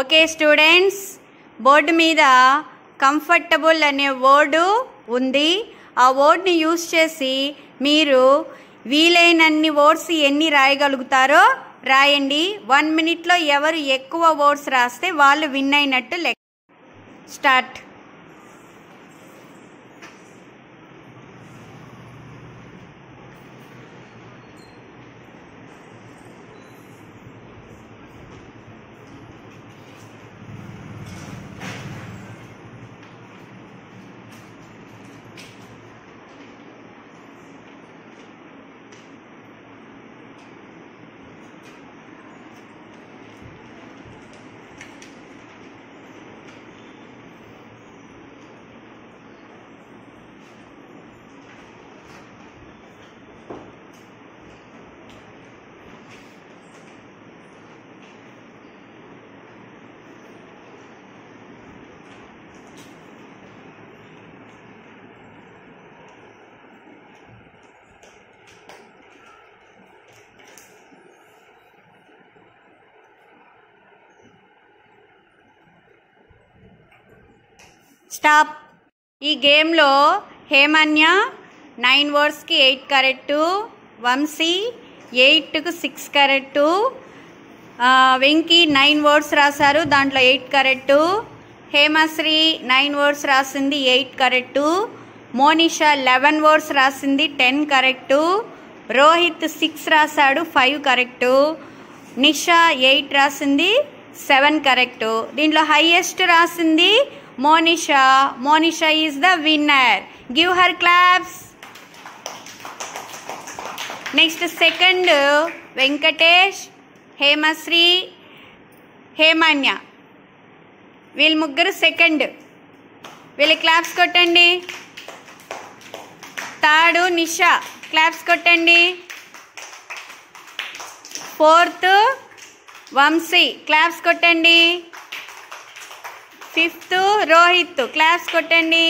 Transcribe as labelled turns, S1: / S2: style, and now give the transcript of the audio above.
S1: Okay students, board మీద comfortable అనే word ఉంది. ఆ వర్డ్ని యూజ్ చేసి మీరు వీలైనన్ని వర్డ్స్ ఎన్ని రాయగలుగుతారో రాయండి. 1 మినిట్లో ఎవరు ఎక్కువ వర్డ్స్ రాస్తే వాళ్ళు విన్ అయినట్టు లెక్క. స్టార్ట్. స్టాప్. ఈ గేమ్లో హేమన్య 9 వర్డ్స్కి 8 కరెక్టు, వంశీ 8కు 6 కరెక్టు, వెంకీ 9 వర్డ్స్ రాశారు, దాంట్లో 8 కరెక్టు, హేమశ్రీ 9 వర్డ్స్ రాసింది 8 కరెక్టు, మోనిషా 11 వర్డ్స్ రాసింది 10 కరెక్టు, రోహిత్ 6 రాశాడు 5 కరెక్టు, నిషా 8 రాసింది 7 కరెక్టు. దీంట్లో హైయెస్ట్ రాసింది Monisha. Monisha is the winner. Give her claps. Next second Venkatesh, Hemasri, Hemanya, వీళ్ళు ముగ్గురు సెకండ్. వీళ్ళు క్లాప్స్ కొట్టండి. థర్డ్ నిషా, క్లాప్స్ కొట్టండి. ఫోర్త్ వంశీ, క్లాప్స్ కొట్టండి. ఫిఫ్త్ రోహిత్, క్లాప్స్ కొట్టండి.